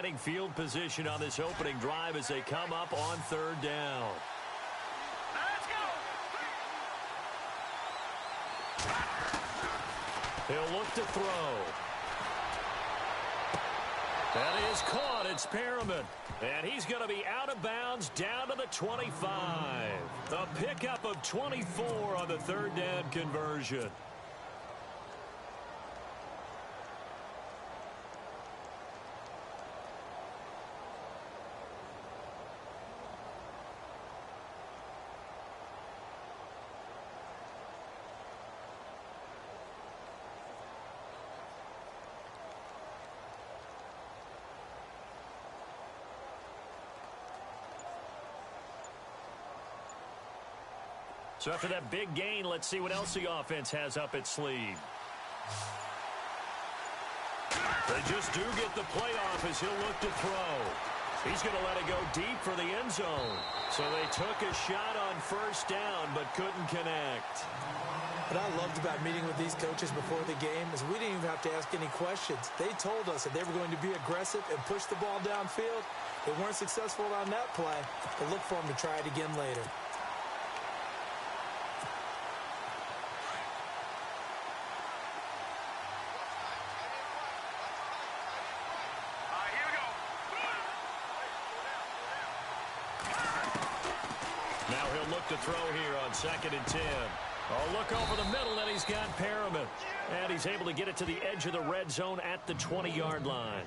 outstanding field position on this opening drive as they come up on third down. Let's go! He'll look to throw. That is caught. It's Perriman. And he's going to be out of bounds down to the 25. The pickup of 24 on the third down conversion. So after that big gain, let's see what else the offense has up its sleeve. They just do get the playoff as he'll look to throw. He's going to let it go deep for the end zone. So they took a shot on first down but couldn't connect. What I loved about meeting with these coaches before the game is we didn't even have to ask any questions. They told us that they were going to be aggressive and push the ball downfield. They weren't successful on that play, but look for them to try it again later. To throw here on 2nd and 10. Oh, look over the middle, and he's got Perriman. And he's able to get it to the edge of the red zone at the 20-yard line.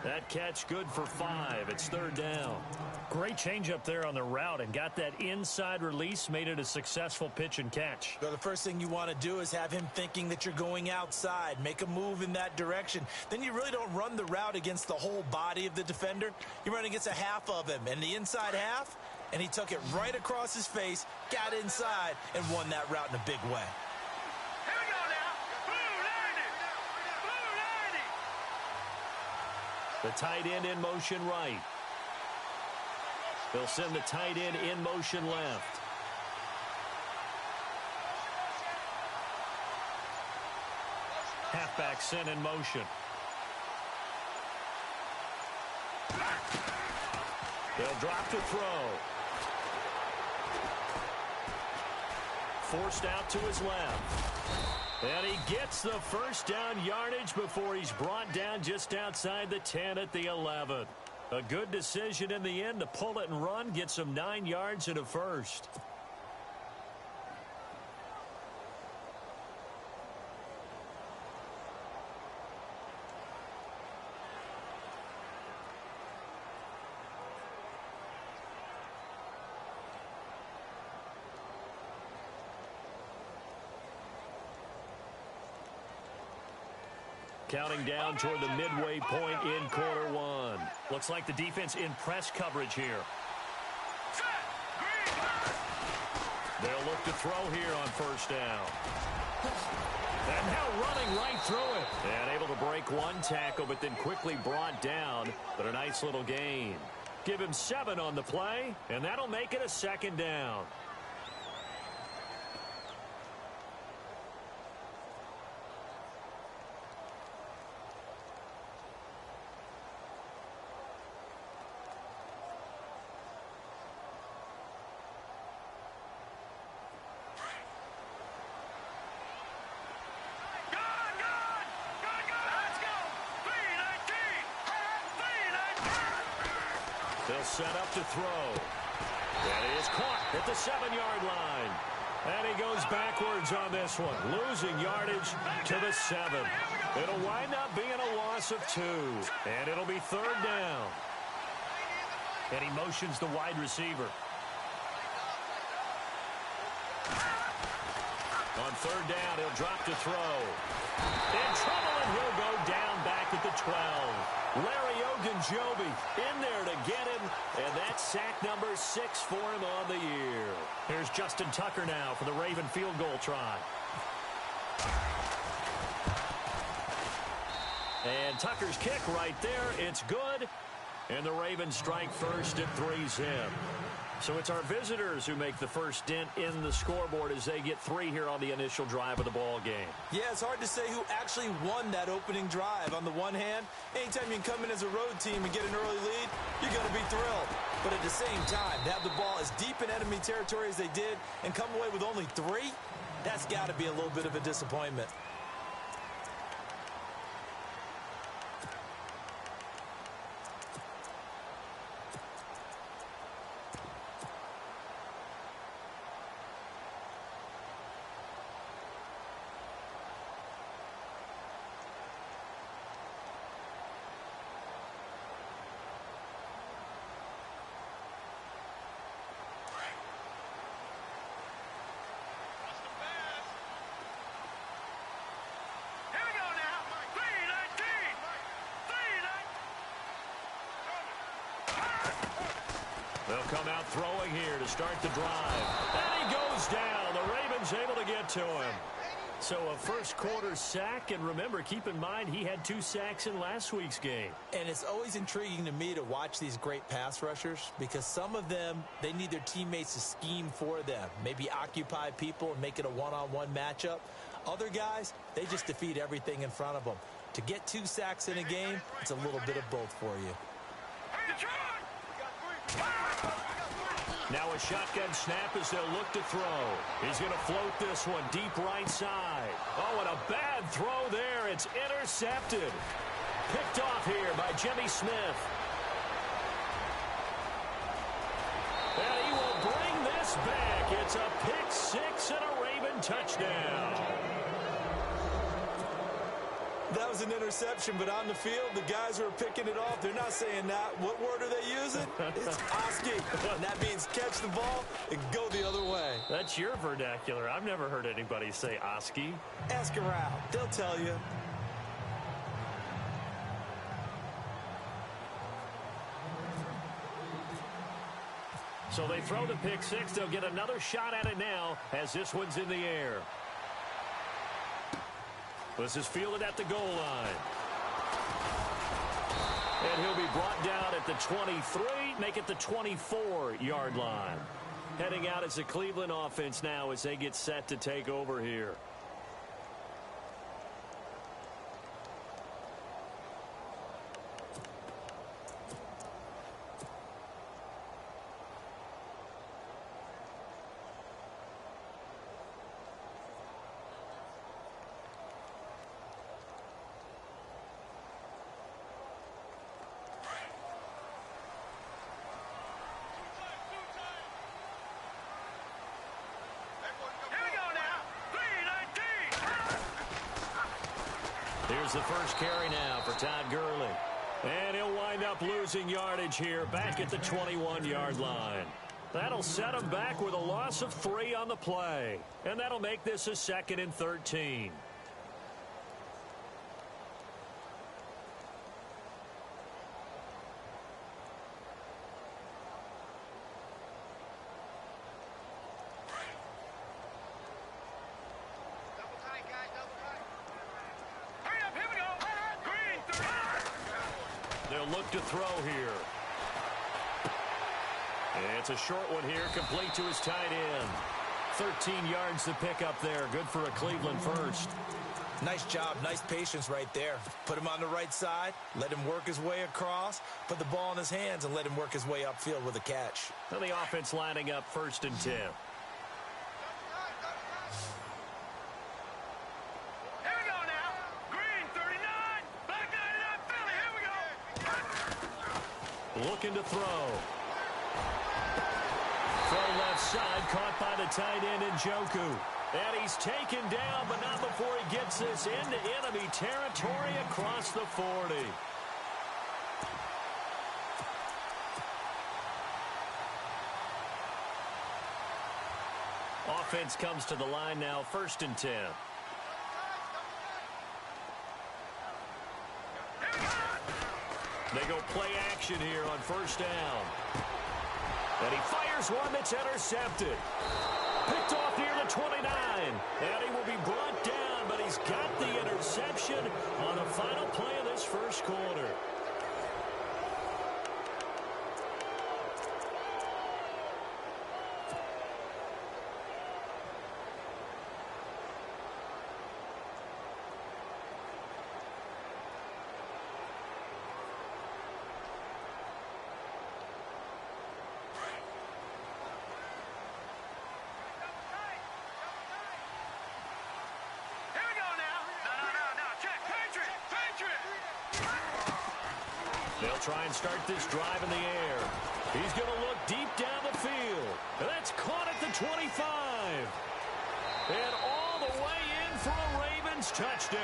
That catch good for 5. It's third down. Great change up there on the route and got that inside release, made it a successful pitch and catch. So the first thing you want to do is have him thinking that you're going outside. Make a move in that direction. Then you really don't run the route against the whole body of the defender. You run against a half of him, and the inside half, and he took it right across his face, got inside, and won that route in a big way. Here we go now. Blue 90. Blue 90. The tight end in motion right. They'll send the tight end in motion left. Halfback sent in motion. They'll drop to throw. Forced out to his left. And he gets the first down yardage before he's brought down just outside the 10 at the 11. A good decision in the end to pull it and run, get some 9 yards and a first. Counting down toward the midway point in quarter one. Looks like the defense in press coverage here. They'll look to throw here on first down. And now running right through it. And able to break one tackle, but then quickly brought down. But a nice little gain. Give him 7 on the play, and that'll make it a second down. They'll set up to throw. That is caught at the 7-yard line. And he goes backwards on this one, losing yardage to the 7. It'll wind up being a loss of 2. And it'll be third down. And he motions the wide receiver. On third down, he'll drop to throw. In trouble, and he'll go down back at the 12. Larry Ogunjobi in there to get him, and that's sack number 6 for him on the year. Here's Justin Tucker now for the Raven field goal try. And Tucker's kick right there, it's good. And the Ravens strike first at 3-zip. So it's our visitors who make the first dent in the scoreboard as they get 3 here on the initial drive of the ball game. Yeah, it's hard to say who actually won that opening drive. On the one hand, anytime you can come in as a road team and get an early lead, you're going to be thrilled. But at the same time, to have the ball as deep in enemy territory as they did and come away with only 3, that's got to be a little bit of a disappointment. They'll come out throwing here to start the drive. And he goes down. The Ravens able to get to him. So a first quarter sack, and remember, keep in mind he had 2 sacks in last week's game. And it's always intriguing to me to watch these great pass rushers because some of them, they need their teammates to scheme for them, maybe occupy people and make it a one-on-one matchup. Other guys, they just defeat everything in front of them. To get 2 sacks in a game, it's a little bit of both for you. Now a shotgun snap as they'll look to throw. He's going to float this one deep right side. Oh, and a bad throw there. It's intercepted. Picked off here by Jimmy Smith. And he will bring this back. It's a pick 6 and a Raven touchdown. That was an interception, but on the field, the guys who are picking it off, they're not saying that. What word are they using? It's Oski. And that means catch the ball and go the other way. That's your vernacular. I've never heard anybody say Oski. Ask around. They'll tell you. So they throw the pick 6. They'll get another shot at it now as this one's in the air. This is fielded at the goal line. And he'll be brought down at the 23, make it the 24-yard line. Heading out as the Cleveland offense now as they get set to take over here. Here's the first carry now for Todd Gurley. And he'll wind up losing yardage here back at the 21-yard line. That'll set him back with a loss of 3 on the play. And that'll make this a 2nd and 13. Look to throw here. And it's a short one here, complete to his tight end. 13 yards to pick up there. Good for a Cleveland first. Nice job, nice patience right there. Put him on the right side, let him work his way across, put the ball in his hands, and let him work his way upfield with a catch. And the offense lining up 1st and 10. Looking to throw. Throw left side, caught by the tight end Njoku. And he's taken down, but not before he gets this into enemy territory across the 40. Offense comes to the line now, 1st and 10. They go play action here on 1st down. And he fires one that's intercepted. Picked off near the 29. And he will be brought down, but he's got the interception on the final play of this first quarter. try and start this drive in the air. He's going to look deep down the field. And that's caught at the 25. And all the way in for a Ravens touchdown.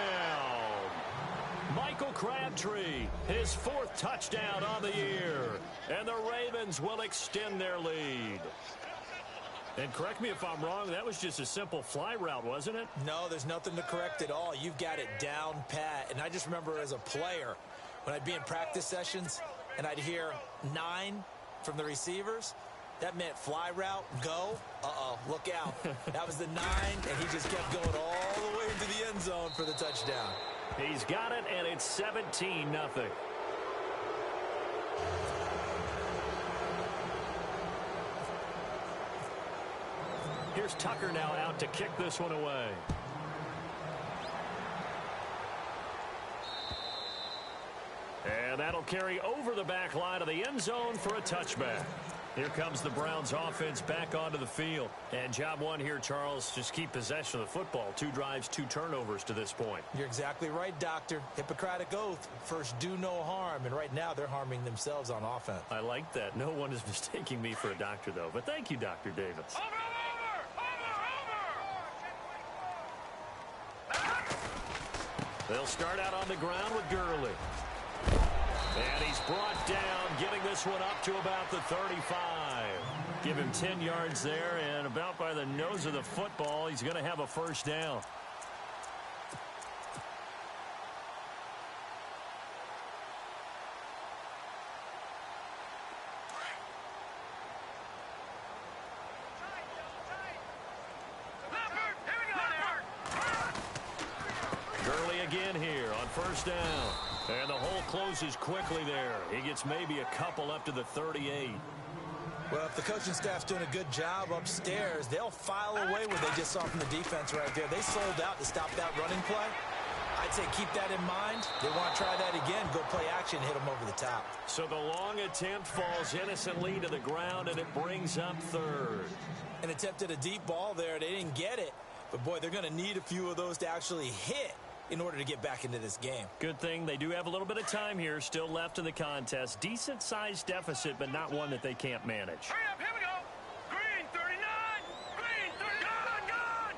Michael Crabtree, his 4th touchdown on the year. And the Ravens will extend their lead. And correct me if I'm wrong, that was just a simple fly route, wasn't it? No, there's nothing to correct at all. You've got it down pat. And I just remember as a player, when I'd be in practice sessions and I'd hear 9 from the receivers, that meant fly route, go. Look out. That was the 9, and he just kept going all the way into the end zone for the touchdown. He's got it, and it's 17-0. Here's Tucker now out to kick this one away. And that'll carry over the back line of the end zone for a touchback. Here comes the Browns offense back onto the field. And job one here, Charles, just keep possession of the football. 2 drives, 2 turnovers to this point. You're exactly right, Doctor. Hippocratic oath. First, do no harm. And right now, they're harming themselves on offense. I like that. No one is mistaking me for a doctor, though. But thank you, Dr. Davis. They'll start out on the ground with Gurley. And he's brought down, getting this one up to about the 35. Give him 10 yards there, and about by the nose of the football, he's going to have a first down. Gurley again here on first down. And the hole closes quickly there. He gets maybe a couple up to the 38. Well, if the coaching staff's doing a good job upstairs, they'll file away what they just saw from the defense right there. They sold out to stop that running play. I'd say keep that in mind. They want to try that again. Go play action, hit them over the top. So the long attempt falls innocently to the ground, and it brings up 3rd. An attempt at a deep ball there. They didn't get it. But, boy, they're going to need a few of those to actually hit in order to get back into this game. Good thing they do have a little bit of time here still left in the contest. Decent-sized deficit, but not one that they can't manage. Hurry up, here we go. Green 39. Green 39. Gone.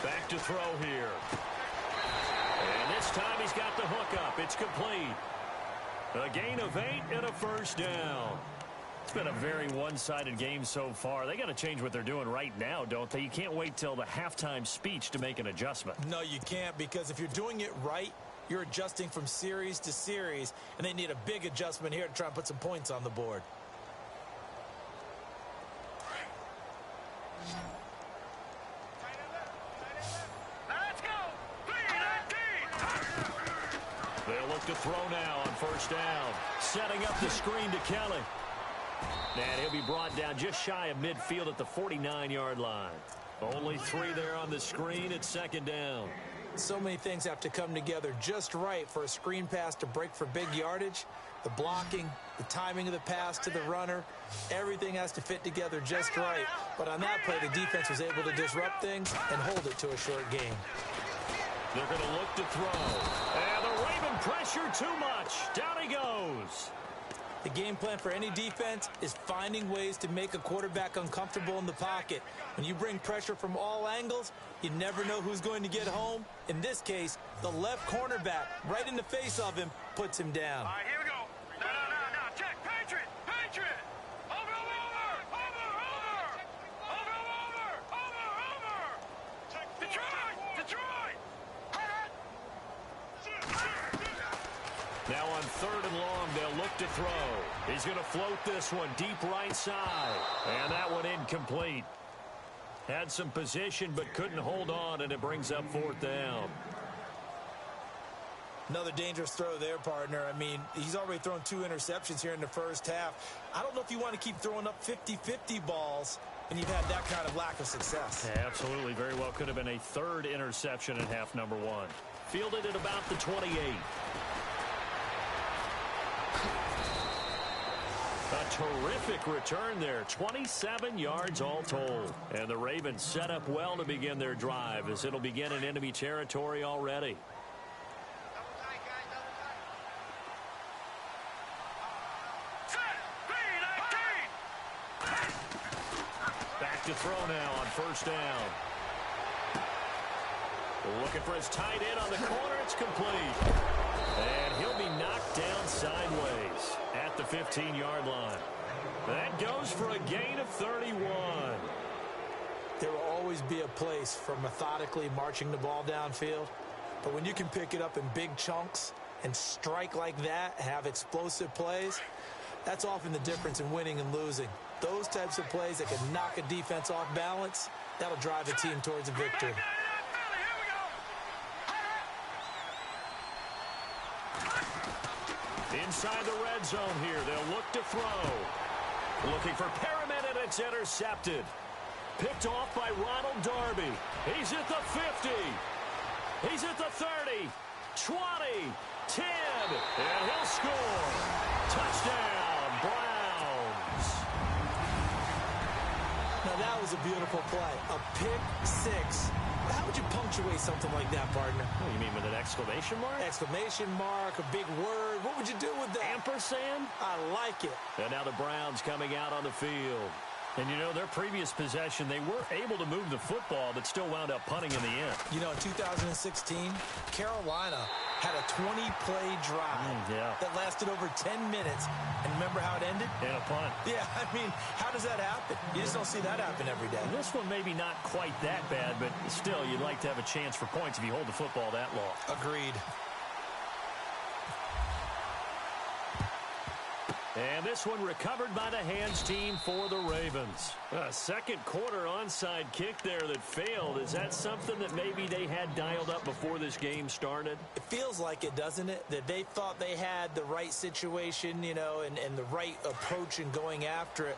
Back to throw here. And this time he's got the hook up. It's complete. A gain of 8 and a first down. It's been a very one-sided game so far. They got to change what they're doing right now, don't they? You can't wait till the halftime speech to make an adjustment. No, you can't, because if you're doing it right, you're adjusting from series to series, and they need a big adjustment here to try and put some points on the board. Let's go. 3-19. They'll look to throw now on first down. Setting up the screen to Kelly. And he'll be brought down just shy of midfield at the 49-yard line. Only 3 there on the screen at second down. So many things have to come together just right for a screen pass to break for big yardage. The blocking, the timing of the pass to the runner, everything has to fit together just right. But on that play, the defense was able to disrupt things and hold it to a short game. They're going to look to throw. And the Raven pressure too much. Down he goes. The game plan for any defense is finding ways to make a quarterback uncomfortable in the pocket. When you bring pressure from all angles, you never know who's going to get home. In this case, the left cornerback, right in the face of him, puts him down. All right, here we go. No. Check. Patriot. Over. Detroit. Now on 3rd and long, they'll look to throw. He's going to float this one deep right side. And that one incomplete. Had some position but couldn't hold on, and it brings up 4th down. Another dangerous throw there, partner. I mean, he's already thrown 2 interceptions here in the first half. I don't know if you want to keep throwing up 50-50 balls when you've had that kind of lack of success. Yeah, absolutely. Very well could have been a 3rd interception in half number 1. Fielded at about the 28. A terrific return there. 27 yards all told. And the Ravens set up well to begin their drive as it'll begin in enemy territory already. to throw now on first down. Looking for his tight end on the corner. It's complete. And he'll be knocked down sideways at the 15-yard line. That goes for a gain of 31. There will always be a place for methodically marching the ball downfield. But when you can pick it up in big chunks and strike like that, have explosive plays, that's often the difference in winning and losing. Those types of plays that can knock a defense off balance, that'll drive a team towards a victory. Inside the red zone here, they'll look to throw. Looking for Perriman, and it's intercepted. Picked off by Ronald Darby. He's at the 50. He's at the 30. 20. 10. And he'll score. Touchdown, Browns. Now that was a beautiful play. A pick six. How would you punctuate something like that, partner? Oh, you mean with an exclamation mark? Exclamation mark, a big word. What would you do with that? Ampersand? I like it. And now the Browns coming out on the field. And, you know, their previous possession, they were able to move the football, but still wound up punting in the end. You know, in 2016, Carolina had a 20-play drive that lasted over 10 minutes. And remember how it ended? And a punt. Yeah, I mean, how does that happen? You just don't see that happen every day. This one maybe not quite that bad, but still, you'd like to have a chance for points if you hold the football that long. Agreed. And this one recovered by the hands team for the Ravens. A second quarter onside kick there that failed. Is that something that maybe they had dialed up before this game started? It feels like it, doesn't it? That they thought they had the right situation, you know, and the right approach in going after it.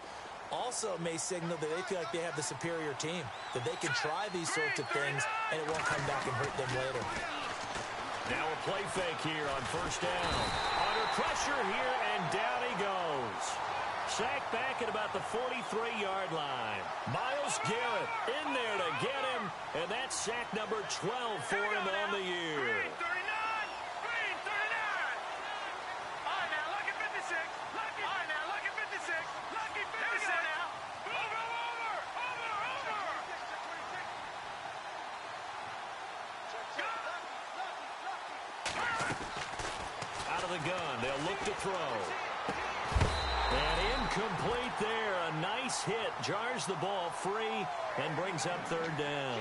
Also may signal that they feel like they have the superior team, that they can try these sorts of things and it won't come back and hurt them later. Now a play fake here on first down. Under pressure here, and down he goes. Sacked back at about the 43-yard line. Myles Garrett in there to get him, and that's sack number 12 for him on the year. Green 39. All right, now, lucky 56. Lucky. All right, now, lucky 56. Lucky 56. Now. Over. Out of the gun, they'll look to throw. And incomplete there. A nice hit. Jars the ball free and brings up third down.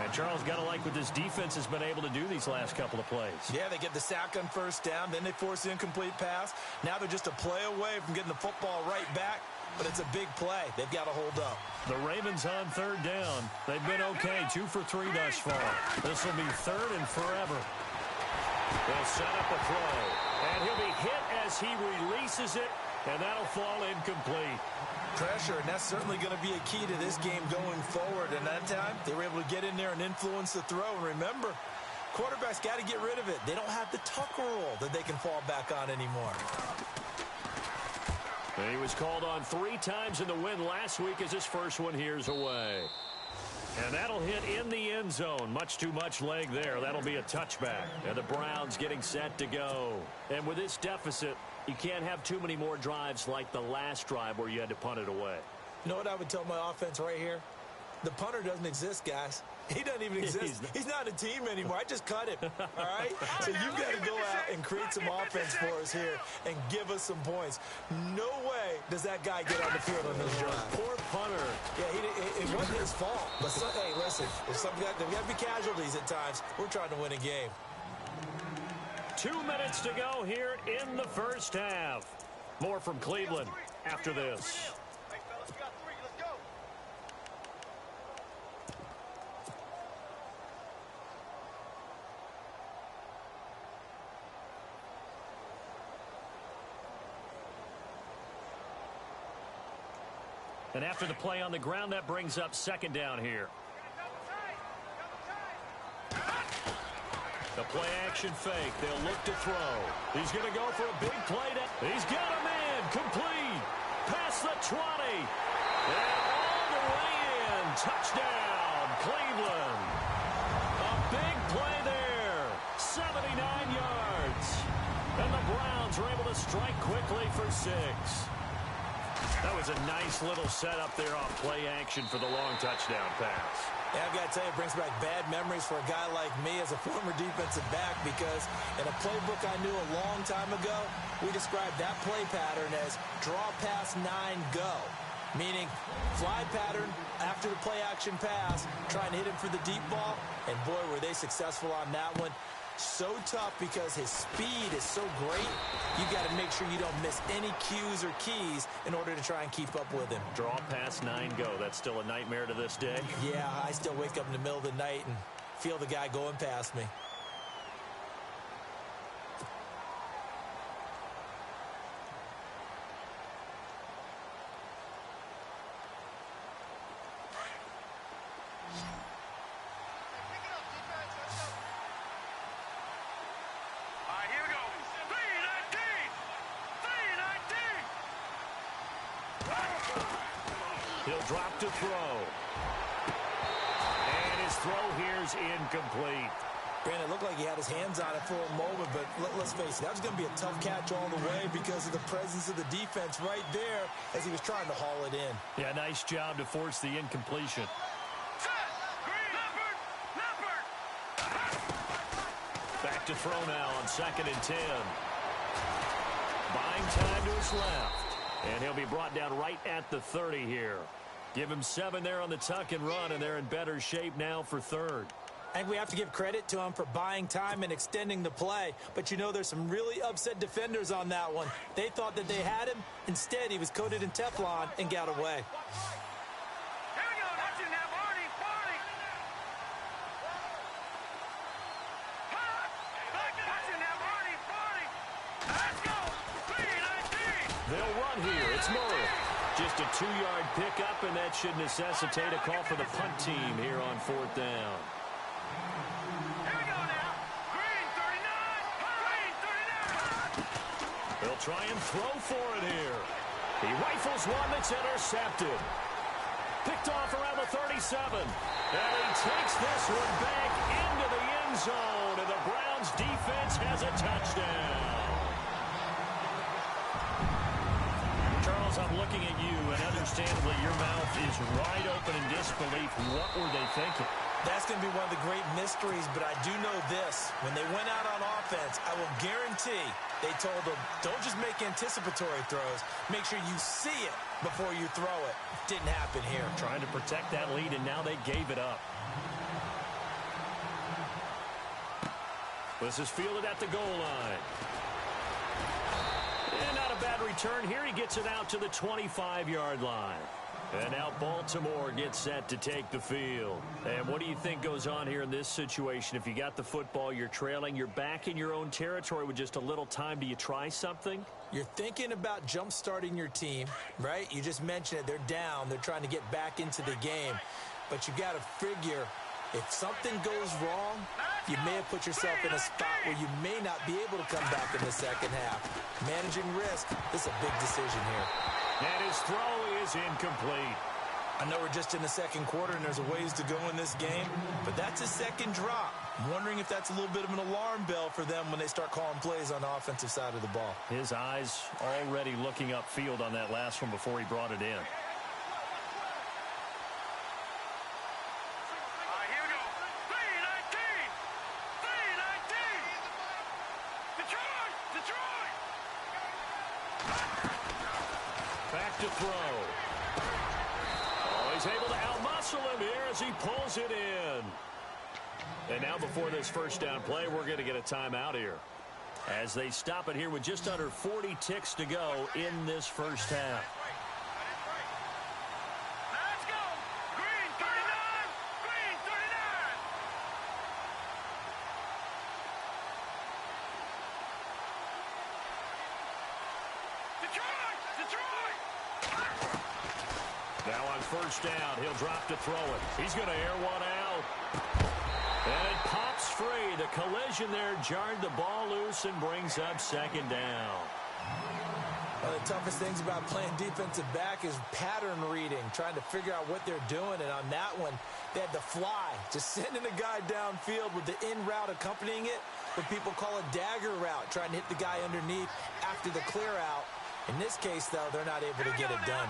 And Charles, got to like what this defense has been able to do these last couple of plays. Yeah, they get the sack on first down, then they force the incomplete pass. Now they're just a play away from getting the football right back, but it's a big play. They've got to hold up. The Ravens on third down. They've been okay, 2 for 3 thus far. This will be third and forever. They'll set up a throw, and he'll be hit as he releases it, and that'll fall incomplete. Pressure, and that's certainly going to be a key to this game going forward. And that time, they were able to get in there and influence the throw. And remember, quarterbacks got to get rid of it. They don't have the tuck rule that they can fall back on anymore. And he was called on 3 times in the win last week as his first one here's away. And that'll hit in the end zone. Much too much leg there. That'll be a touchback. And the Browns getting set to go. And with this deficit, you can't have too many more drives like the last drive where you had to punt it away. You know what I would tell my offense right here? The punter doesn't exist, guys. He doesn't even exist. He's not a team anymore. I just cut him, all right? So you've got to go out and create some offense for us here and give us some points. No way does that guy get on the field on this drive. Poor punter. Yeah, it wasn't his fault. But, hey, listen, there's got to be casualties at times. We're trying to win a game. 2 minutes to go here in the first half. More from Cleveland after this. And after the play on the ground, that brings up second down here. The play action fake. They'll look to throw. He's going to go for a big play. He's got a man. Complete. Past the 20. And all the way in. Touchdown, Cleveland. A big play there. 79 yards. And the Browns are able to strike quickly for 6. That was a nice little setup there off play action for the long touchdown pass. Yeah, I've got to tell you, it brings back bad memories for a guy like me as a former defensive back, because in a playbook I knew a long time ago, we described that play pattern as draw pass 9 go, meaning fly pattern after the play action pass, trying to hit him for the deep ball, and boy, were they successful on that one. So tough because his speed is so great, you got to make sure you don't miss any cues or keys in order to try and keep up with him. Draw past 9 go. That's still a nightmare to this day. Yeah, I still wake up in the middle of the night and feel the guy going past me. He'll drop to throw. And his throw here's incomplete. Brandon, it looked like he had his hands on it for a moment, but let's face it, that was going to be a tough catch all the way because of the presence of the defense right there as he was trying to haul it in. Yeah, nice job to force the incompletion. Back to throw now on 2nd and 10. Buying time to his left. And he'll be brought down right at the 30 here. Give him 7 there on the tuck and run, and they're in better shape now for 3rd. I think we have to give credit to him for buying time and extending the play. But, you know, there's some really upset defenders on that one. They thought that they had him. Instead, he was coated in Teflon and got away. They'll run here. It's Murray. Just a 2-yard pickup, and that should necessitate a call for the punt team here on 4th down. Here we go now. Green 39. Green 39. They'll try and throw for it here. He rifles one that's intercepted. Picked off around the 37. And he takes this one back into the end zone, and the Browns defense has a touchdown. Charles, I'm looking at you, and understandably your mouth is wide open in disbelief. What were they thinking? That's going to be one of the great mysteries, but I do know this. When they went out on offense, I will guarantee they told them, don't just make anticipatory throws. Make sure you see it before you throw it. Didn't happen here. Trying to protect that lead, and now they gave it up. This is fielded at the goal line. And not a bad return here. He gets it out to the 25-yard line. And now Baltimore gets set to take the field. And what do you think goes on here in this situation? If you got the football, you're trailing, you're back in your own territory with just a little time. Do you try something? You're thinking about jump-starting your team, right? You just mentioned it. They're down. They're trying to get back into the game. But you got to figure, if something goes wrong, you may have put yourself in a spot where you may not be able to come back in the second half. Managing risk, this is a big decision here. And his throw is incomplete. I know we're just in the second quarter and there's a ways to go in this game, but that's a second drop. I'm wondering if that's a little bit of an alarm bell for them when they start calling plays on the offensive side of the ball. His eyes already looking upfield on that last one before he brought it in. Back to throw. Oh, he's able to outmuscle him here as he pulls it in. And now before this first down play, we're going to get a timeout here, as they stop it here with just under 40 ticks to go in this first half. Let's go. Green 39. Green 39. Detroit. Detroit. Now on first down, he'll drop to throw it. He's going to air one out. And it pops free. The collision there jarred the ball loose and brings up second down. One of the toughest things about playing defensive back is pattern reading, trying to figure out what they're doing. And on that one, they had to fly, just sending a guy downfield with the in route accompanying it, what people call a dagger route, trying to hit the guy underneath after the clear out. In this case, though, they're not able to get it done.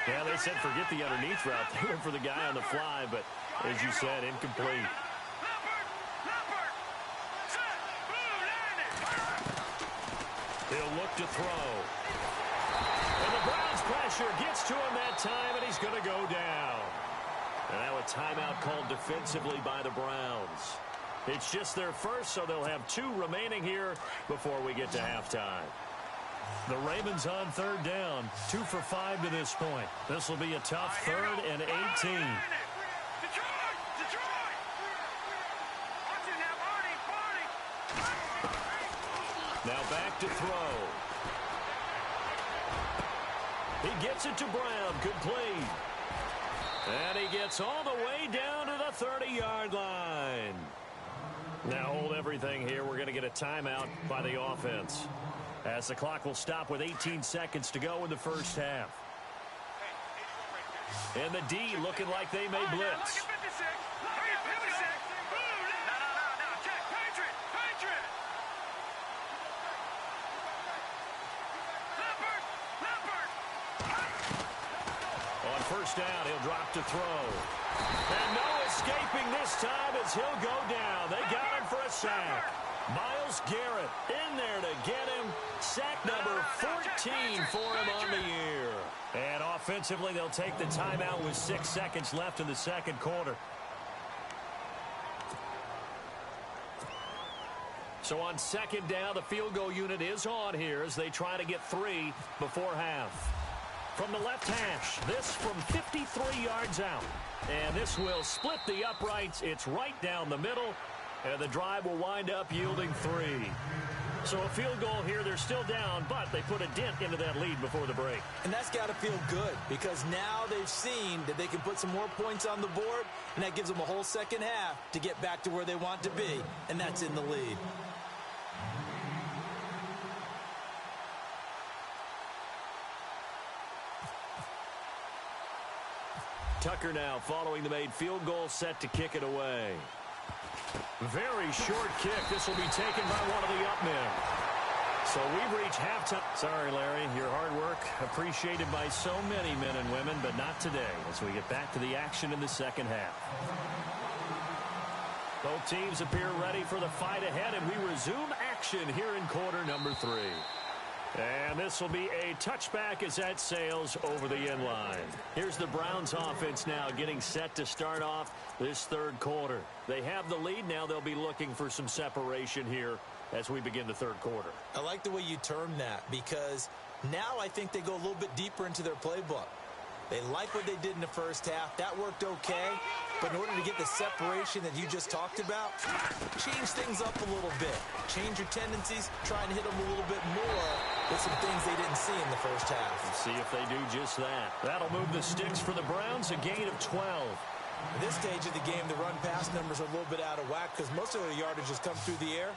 Yeah, they said forget the underneath route. They went for the guy on the fly, but as you said, incomplete. He'll look to throw. And the Browns pressure gets to him that time, and he's going to go down. And now a timeout called defensively by the Browns. It's just their first, so they'll have 2 remaining here before we get to halftime. The Ravens on third down, 2 for 5 to this point. This will be a tough 3rd and 18. Now back to throw. He gets it to Brown, complete. And he gets all the way down to the 30-yard line. Now hold everything here. We're going to get a timeout by the offense, as the clock will stop with 18 seconds to go in the first half. And the D looking like they may blitz. On first down, he'll drop to throw. And no escaping this time as he'll go down. They got him for a sack. Myles Garrett in there to get him. Sack number 14 for him on the year. And offensively, they'll take the timeout with 6 seconds left in the second quarter. So on second down, the field goal unit is on here as they try to get 3 before half. From the left hash, this from 53 yards out. And this will split the uprights. It's right down the middle. And the drive will wind up yielding 3. So a field goal here. They're still down, but they put a dent into that lead before the break. And that's got to feel good, because now they've seen that they can put some more points on the board, and that gives them a whole second half to get back to where they want to be, and that's in the lead. Tucker now following the made field goal, set to kick it away. Very short kick. This will be taken by one of the up men. So we've reached halftime. Sorry, Larry, your hard work appreciated by so many men and women, but not today as we get back to the action in the second half. Both teams appear ready for the fight ahead, and we resume action here in quarter number 3. And this will be a touchback as that sails over the end line. Here's the Browns offense now getting set to start off this third quarter. They have the lead now. They'll be looking for some separation here as we begin the third quarter. I like the way you term that, because now I think they go a little bit deeper into their playbook. They like what they did in the first half. That worked okay. But in order to get the separation that you just talked about, change things up a little bit. Change your tendencies. Try and hit them a little bit more with some things they didn't see in the first half. Let's see if they do just that. That'll move the sticks for the Browns, a gain of 12. At this stage of the game, the run-pass numbers are a little bit out of whack because most of their yardage has come through the air.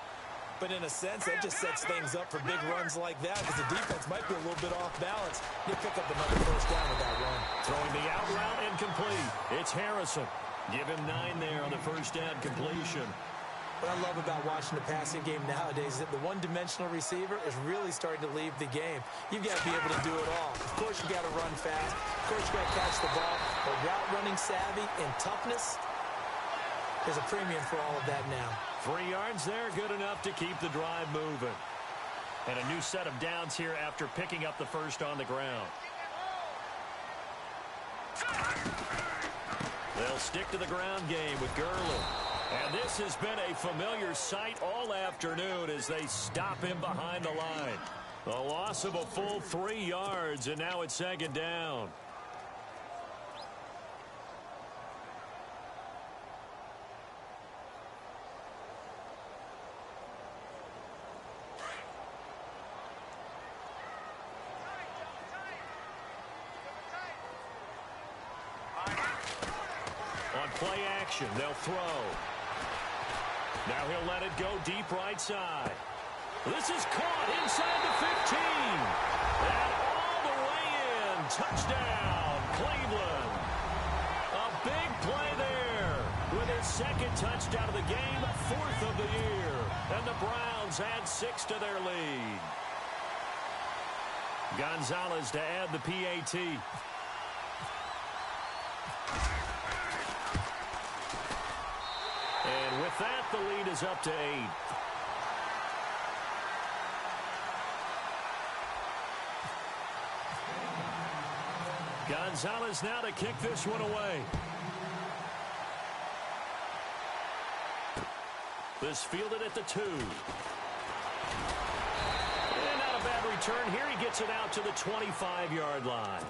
But in a sense, that just sets things up for big runs like that, because the defense might be a little bit off balance. They pick up another first down with that run. Throwing the out route incomplete. It's Harrison. Give him 9 there on the first down completion. What I love about watching the passing game nowadays is that the one-dimensional receiver is really starting to leave the game. You've got to be able to do it all. Of course, you've got to run fast. Of course, you've got to catch the ball. But route running savvy and toughness, there's a premium for all of that now. 3 yards there, good enough to keep the drive moving. And a new set of downs here after picking up the first on the ground. They'll stick to the ground game with Gurley. And this has been a familiar sight all afternoon as they stop him behind the line. A loss of a full 3 yards, and now it's second down. Play action. They'll throw. Now he'll let it go deep right side. This is caught inside the 15. And all the way in. Touchdown, Cleveland. A big play there with his second touchdown of the game, 4th of the year. And the Browns add 6 to their lead. Gonzalez to add the PAT. And with that, the lead is up to 8. Gonzalez now to kick this one away. This fielded at the 2. And not a bad return here. He gets it out to the 25-yard line.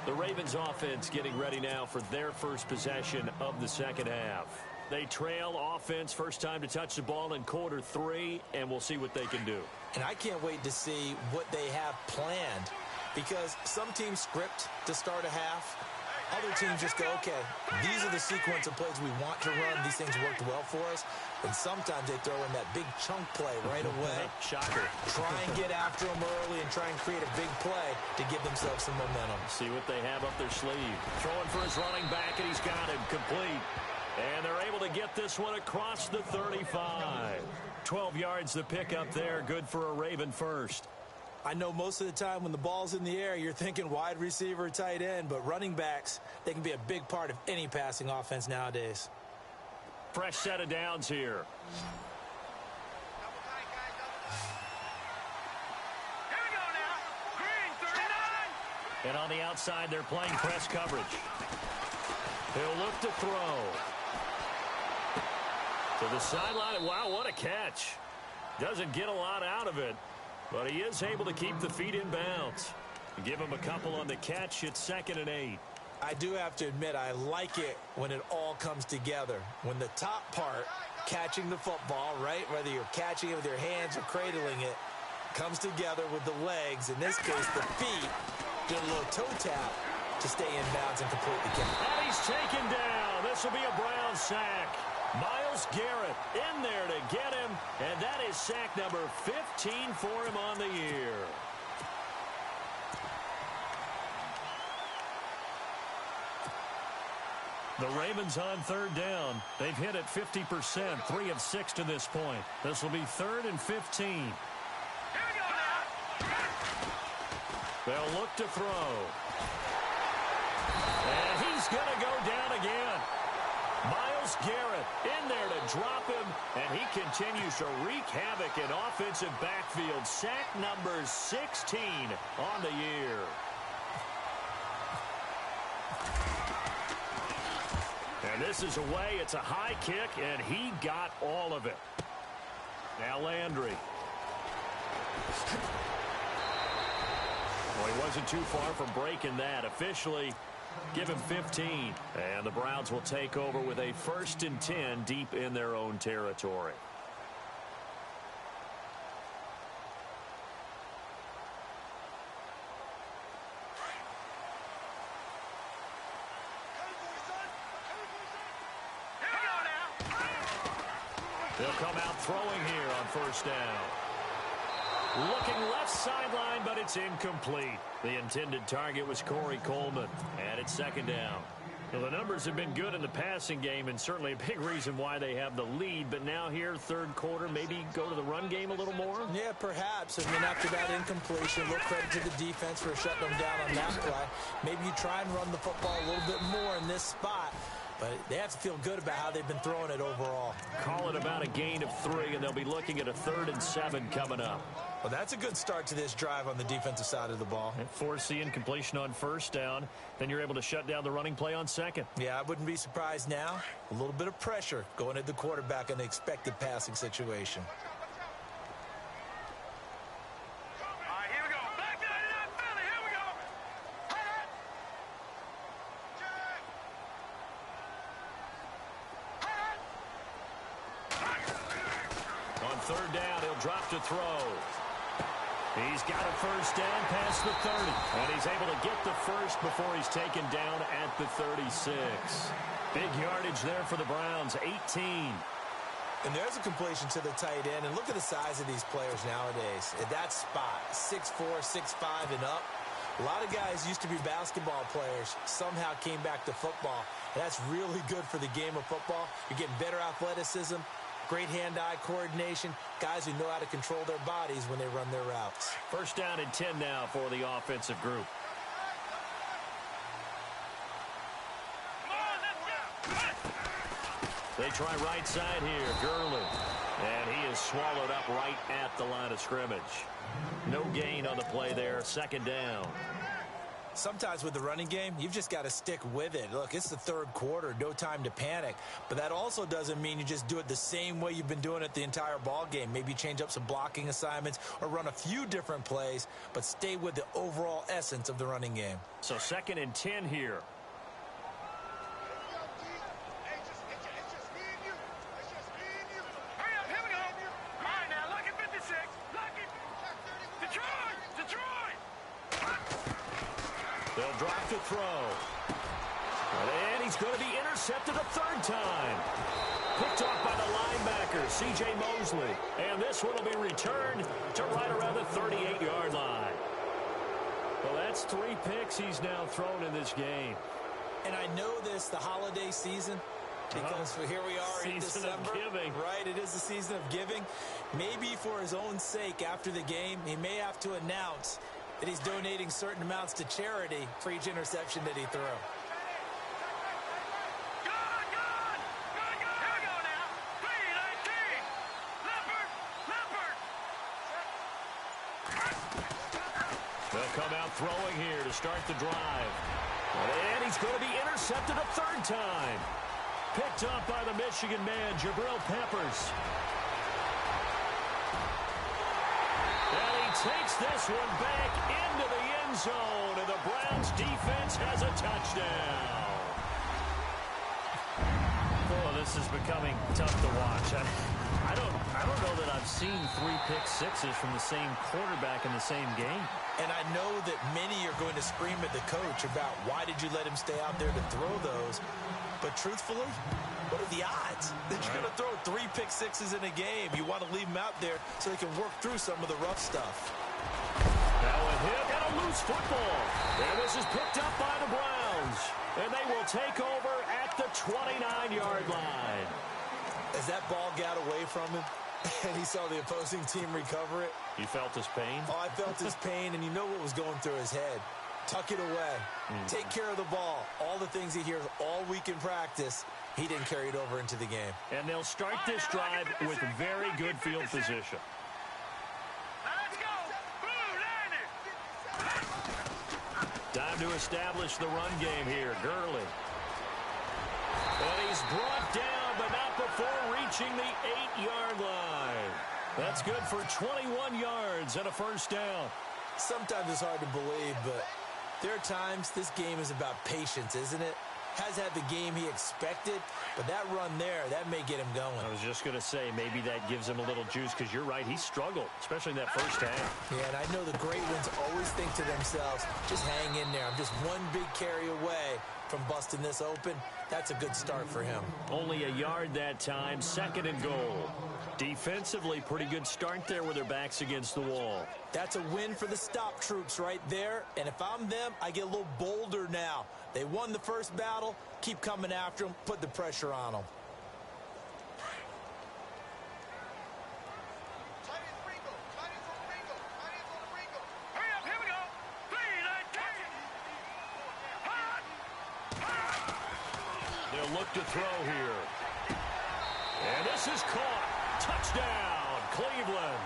The Ravens offense getting ready now for their first possession of the second half. They trail offense, first time to touch the ball in quarter 3, and we'll see what they can do. And I can't wait to see what they have planned, because some teams script to start a half. Other teams just go, okay, these are the sequence of plays we want to run. These things worked well for us. And sometimes they throw in that big chunk play right away. Shocker. Try and get after them early and try and create a big play to give themselves some momentum. See what they have up their sleeve. Throwing for his running back, and he's got him complete. And they're able to get this one across the 35. 12 yards to pick up there. Good for a Raven first. I know most of the time when the ball's in the air, you're thinking wide receiver, tight end, but running backs, they can be a big part of any passing offense nowadays. Fresh set of downs here. Here we go now. Green, 39. And on the outside, they're playing press coverage. He'll look to throw. To the sideline. Wow, what a catch. Doesn't get a lot out of it, but he is able to keep the feet in bounds. Give him a couple on the catch. It's 2nd and 8. I do have to admit, I like it when it all comes together. When the top part, catching the football, right, whether you're catching it with your hands or cradling it, comes together with the legs, in this case the feet, do a little toe tap to stay in bounds and complete the catch. And he's taken down. This will be a Brown sack. Myles Garrett in there to get him, and that is sack number 15 for him on the year. The Ravens on 3rd down. They've hit it 50%, 3 of 6 to this point. This will be 3rd and 15. Here we go now. They'll look to throw. And he's going to go down again. Myles Garrett in there to drop him, and he continues to wreak havoc in offensive backfield. Sack number 16 on the year. And this is away. It's a high kick, and he got all of it. Now Landry. Well, he wasn't too far from breaking that. Officially, give him 15. And the Browns will take over with a 1st and 10 deep in their own territory. They'll come out throwing here on 1st down. Looking left sideline, but it's incomplete. The intended target was Corey Coleman, and it's 2nd down. Well, the numbers have been good in the passing game, and certainly a big reason why they have the lead. But now here, 3rd quarter, maybe go to the run game a little more? Yeah, perhaps. I mean, after that incompletion, a little credit to the defense for shutting them down on that play. Maybe you try and run the football a little bit more in this spot. But they have to feel good about how they've been throwing it overall. Call it about a gain of 3, and they'll be looking at a 3rd and 7 coming up. Well, that's a good start to this drive on the defensive side of the ball. And force the incompletion on 1st down. Then you're able to shut down the running play on 2nd. Yeah, I wouldn't be surprised now. A little bit of pressure going at the quarterback in the expected passing situation. All right, here we go. Back 99 Philly. Here we go. On 3rd down, he'll drop to throw. He's got a 1st down past the 30. And he's able to get the 1st before he's taken down at the 36. Big yardage there for the Browns, 18. And there's a completion to the tight end. And look at the size of these players nowadays. At that spot, 6'4", 6'5", and up. A lot of guys used to be basketball players, somehow came back to football. And that's really good for the game of football. You're getting better athleticism, Great hand-eye coordination, guys who know how to control their bodies when they run their routes. First down and 10 now for the offensive group. They try right side here, Gurley. And he is swallowed up right at the line of scrimmage. No gain on the play there, second down. Sometimes with the running game, you've just got to stick with it. Look, it's the third quarter, no time to panic. But that also doesn't mean you just do it the same way you've been doing it the entire ball game. Maybe change up some blocking assignments or run a few different plays, but stay with the overall essence of the running game. So second and 10 here. They'll drop to throw. And he's going to be intercepted a third time. Picked off by the linebacker, C.J. Mosley. And this one will be returned to right around the 38-yard line. Well, that's 3 picks he's now thrown in this game. And I know this, the holiday season, because here we are in December. Season of giving. Right, it is the season of giving. Maybe for his own sake after the game, he may have to announce that he's donating certain amounts to charity for each interception that he threw. They'll come out throwing here to start the drive. And he's going to be intercepted a third time. Picked up by the Michigan man, Jabril Peppers. And he takes this one back into the end zone, and the Browns defense has a touchdown. Oh, this is becoming tough to watch. I don't know that I've seen 3 pick sixes from the same quarterback in the same game. And I know that many are going to scream at the coach about why did you let him stay out there to throw those. But truthfully, what are the odds that you're going to throw 3 pick sixes in a game? You want to leave them out there so they can work through some of the rough stuff. Now a hit and a loose football. And this is picked up by the Browns. And they will take over at the 29-yard line. As that ball got away from him and he saw the opposing team recover it. You felt his pain? Oh, I felt his pain, and you know what was going through his head. Tuck it away. Take care of the ball. All the things he hears all week in practice, he didn't carry it over into the game. And they'll start this drive with very good field position. Let's go. Time to establish the run game here. Gurley. And he's brought down, but not before reaching the 8-yard line. That's good for 21 yards and a first down. Sometimes it's hard to believe, but there are times this game is about patience, isn't it? Has had the game he expected, but that run there, that may get him going. I was just going to say, maybe that gives him a little juice, because you're right, he struggled, especially in that first half. Yeah, and I know the great ones always think to themselves, just hang in there. I'm just one big carry away from busting this open. That's a good start for him. Only a yard that time, second and goal. Defensively, pretty good start there with their backs against the wall. That's a win for the stop troops right there. And if I'm them, I get a little bolder now. They won the first battle. Keep coming after them. Put the pressure on them. Hurry up, here we go. 3, 19. They'll look to throw here. And this is caught. Touchdown, Cleveland.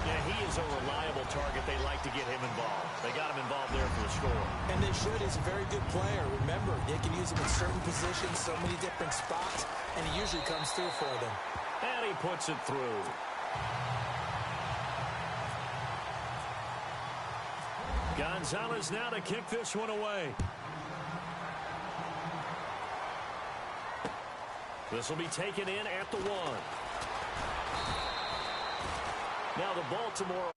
Yeah, he is a reliable target. They like to get him involved. They got him involved there for the score. And they should. He's a very good player. Remember, they can use him in certain positions, so many different spots, and he usually comes through for them. And he puts it through. Gonzalez now to kick this one away. This will be taken in at the 1. Now the Baltimore